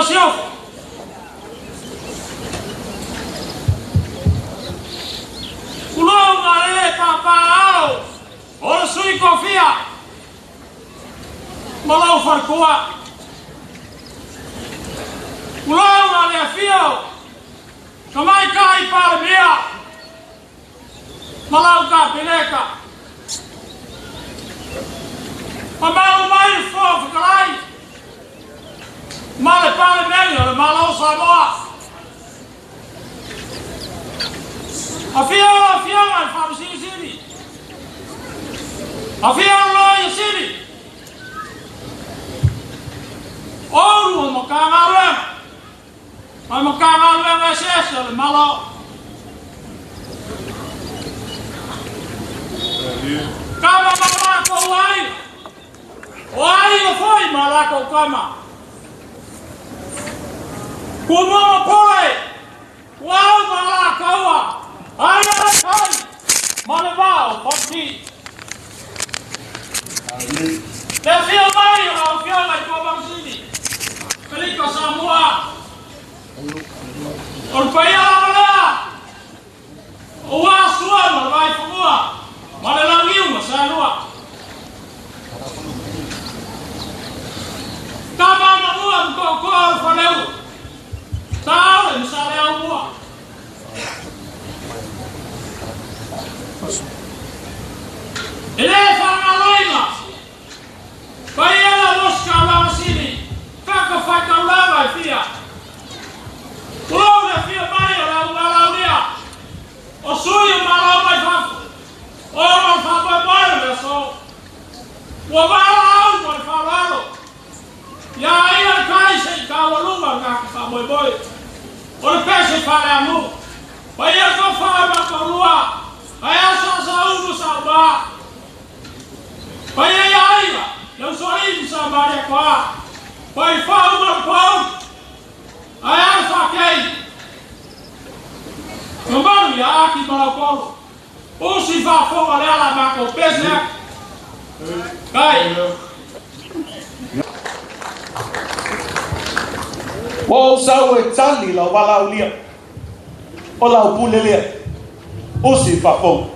siyo. Kulong ale papao. Ora sui kofia. Malau farkua. Kulong ale fio. Kamai kai parmia. Malau ka pineka. Pamau mai fo kalai. Male pale meglio, malau Samoa. Afia al fam sini. Afia lo sini. Oh, mo kangaruem. Mo kangaruem SS malau. Kama malako wai. Wai foi malako kama. Kumo pole. Wow malako. Ai, malevao, poti. Desce o meio, ao fiel da tua banzini. Felipe Samoa. Orpeia la malea. O asua, vai fumua. Malelangiu, masalua. Tama mamua, mkoko, faneu. Tau, misalea umua. Ele fangaloina. Paiela mosca lá sini. Faca lá fia. Loura fia mai lá dia. O suio malau mai fa. O mal fa mai só. O malau mai falalo. Ya ia kai sei kawaluma ka boy. O peixe fala amu. Paia ko fa ba korua. Aya sa salva. Pai aiva, eu sou isso sambaria qua. Pai fala pão. Ai faquei. Não ia aqui para o polo. Ou se vá fora lá na copes, né? Cai. Ou sao e tali la wala ulia. O la upulele. Ou se vá fora.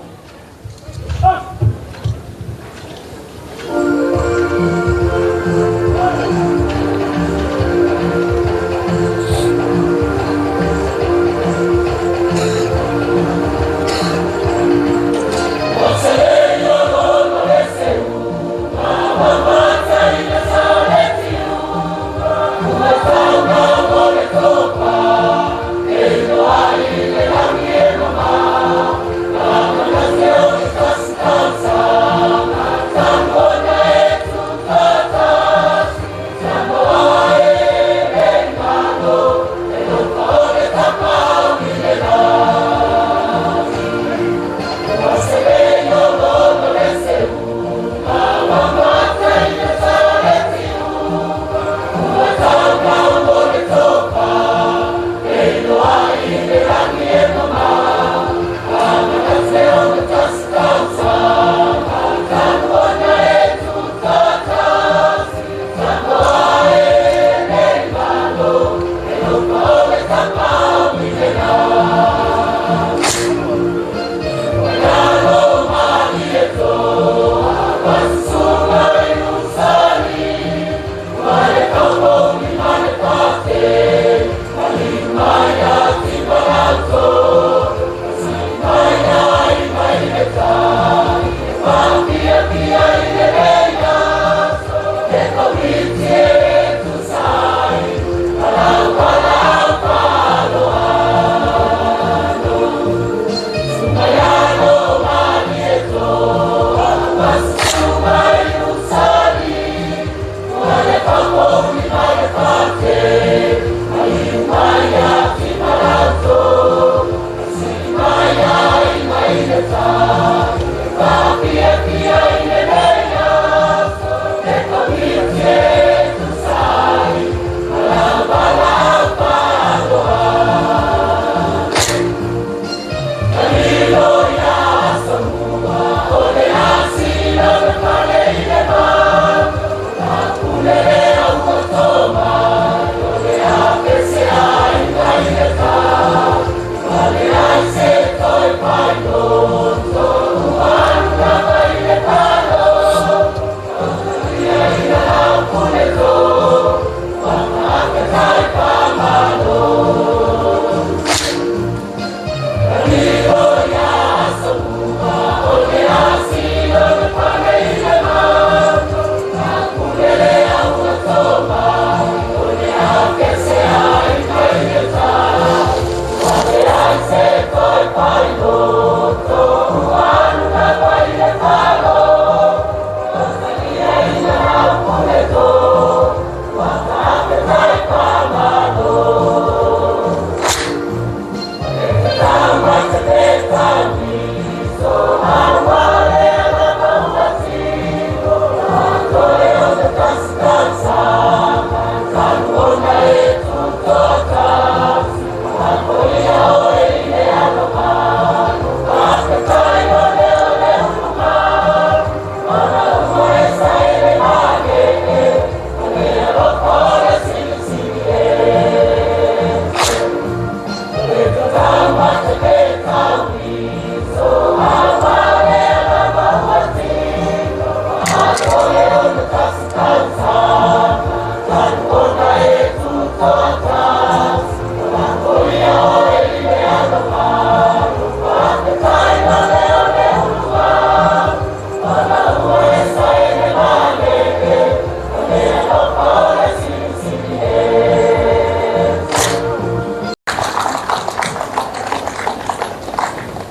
Pia, pia,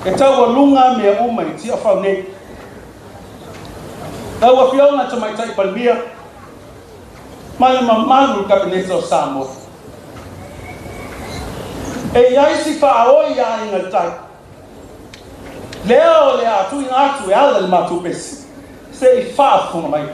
e tau lunga me uma i tia whau nei. Tau a whiauna ta mai tai palmia, mai ma manu kabinete o Samoa. E iai si whaoi a inga tai. Leo le atu inga atu e ala le matu pesi. Se i whaafunga mai.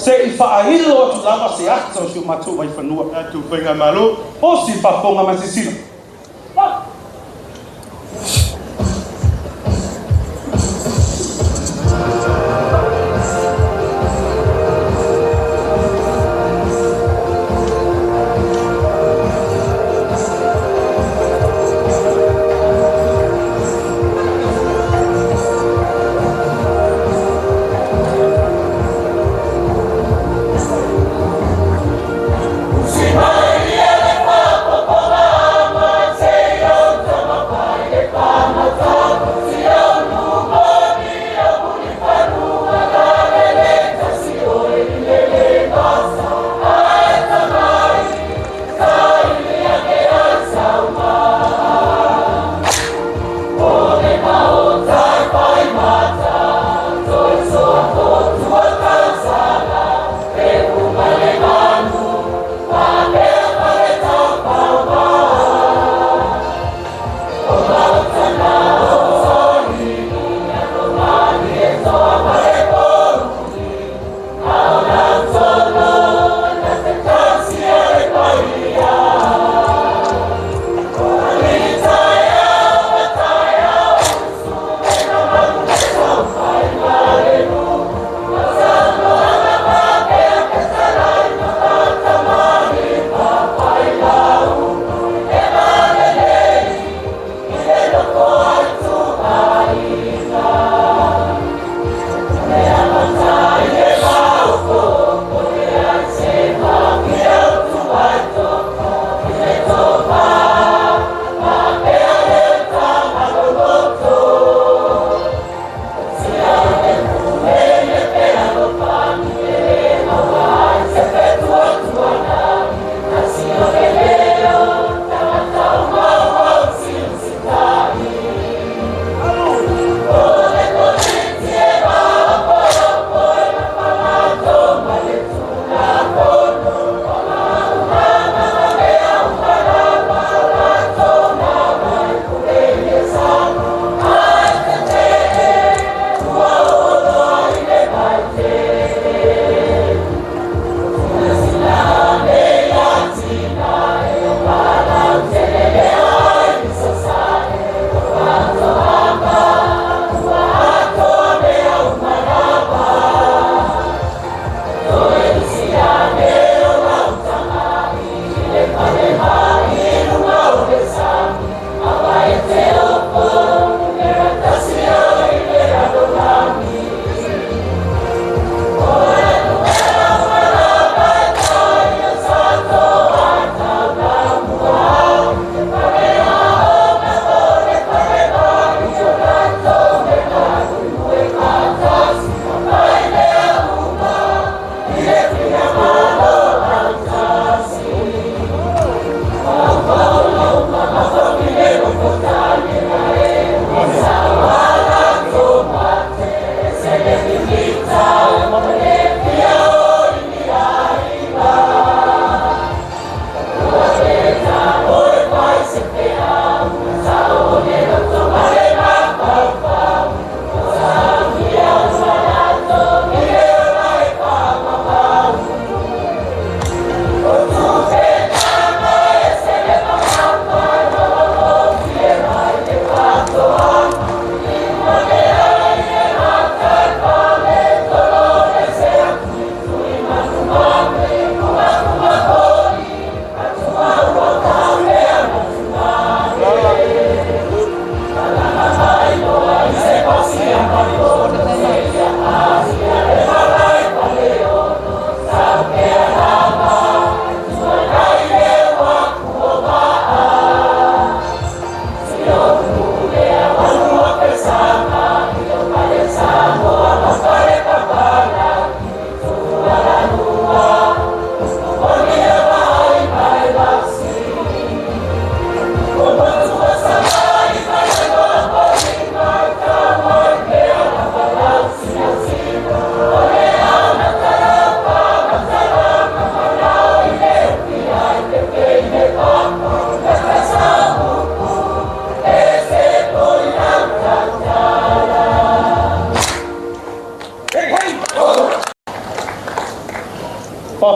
Se i whaahilo atu lava se ata o siu matu mai whanua. Atu whainga malo. O si whaponga masisino. Maria,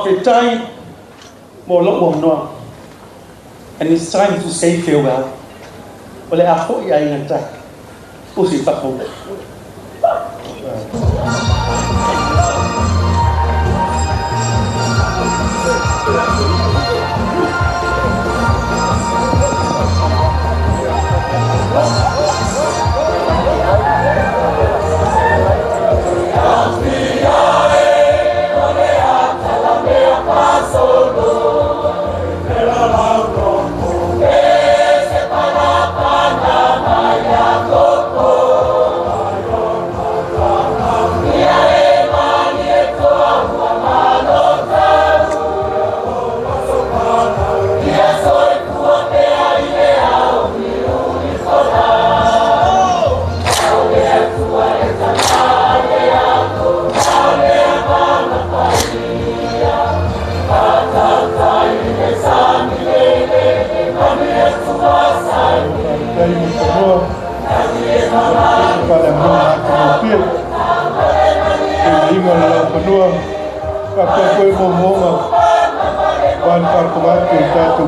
whapetai mo lo wong noa. And it's time to say farewell. Ole ako ia ingata. Usi tako.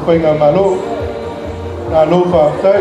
Penga malo na lo fa tai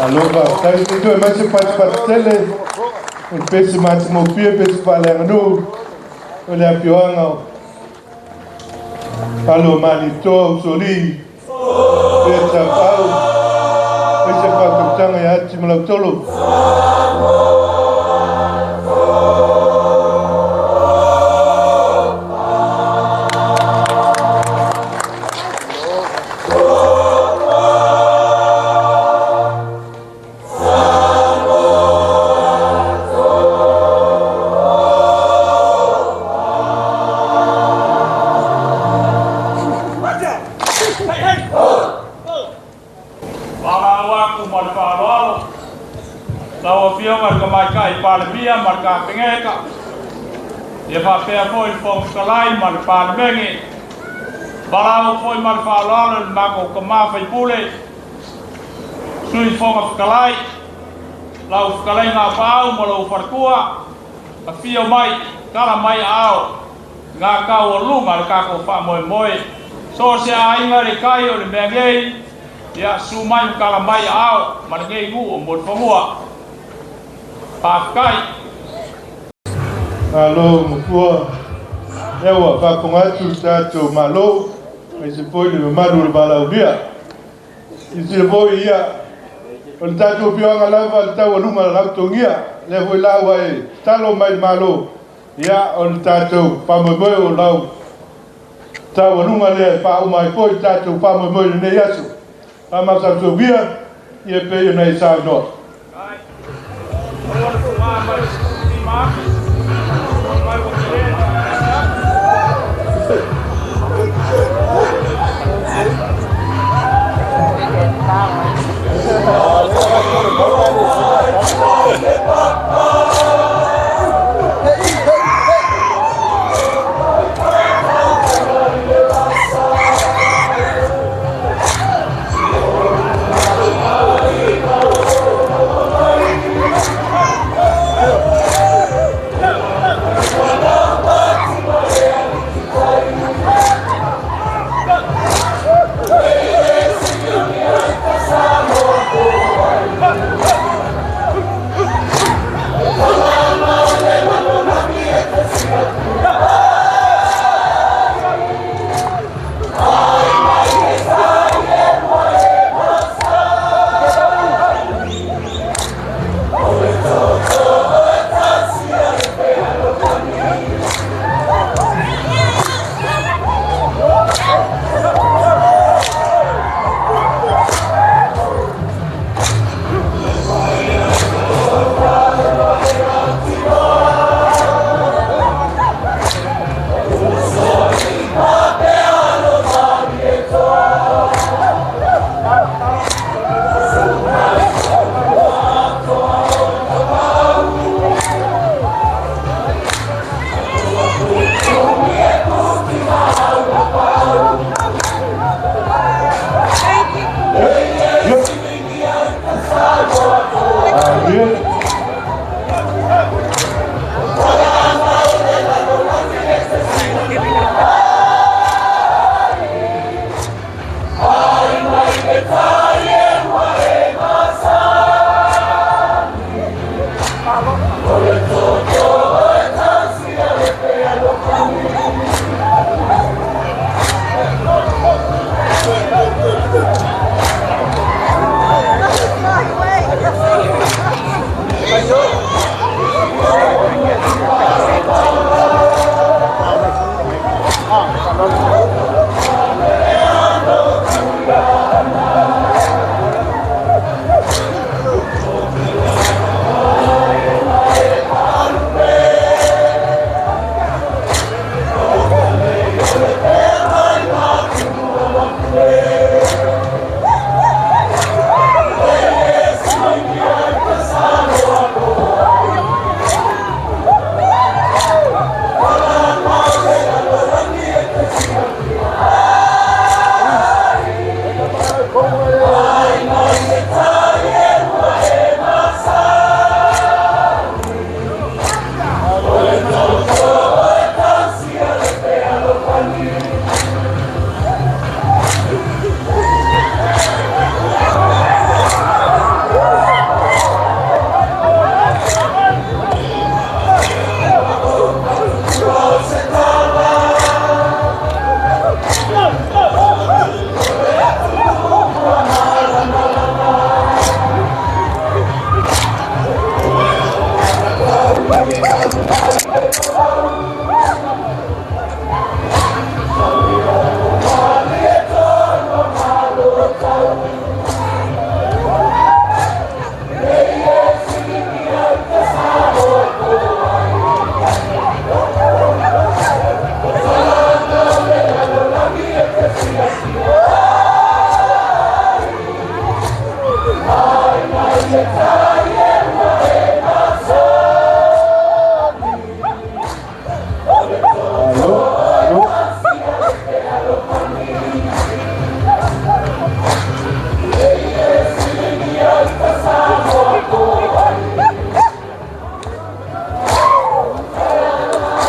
Aloha, tai te tue mai se patele, o pese mati mo pia, pese pale anu, o le apioanga o palo mali toa usoli, pesa pau, pese patutanga ya hati malau tolo. Ia whapea fo i whong skalai ma le pāna mengi Barau foi marfalalo mako kama fai pule. Sui fonga whakalai. Lau whakalai ngā pāu mo lau wharkua. A whio mai, kara mai ao. Ngā kau o lunga le kako wha moe moe. So se a inga re kai o le mea ngei. Ia su mai kara mai ao. Mana ngei ngu o mo whamua. Pākai. Alo, mukua. Ewa, whakongatu tātou malo. Mai se poi le maru le balau bia. I se poi ia. O le tātou pioanga lava le tau alunga le rautongia. Le hoi lawa e talo mai malo. Ia o le tātou whamoemoe o lau. Tau alunga le wha umai poi tātou whamoemoe le nei aso. Whamasa so bia. Ia peo nei sa noa.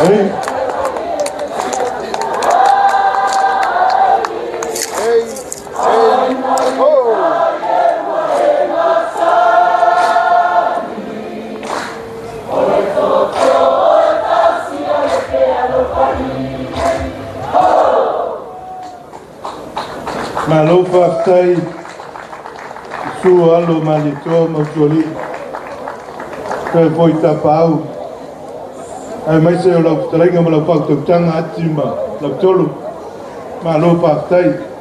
Malo faktai su alo malito motoli ke foi tapau ai mai se lo trai ngam lo pak tu tang atima lo tolu malo faktai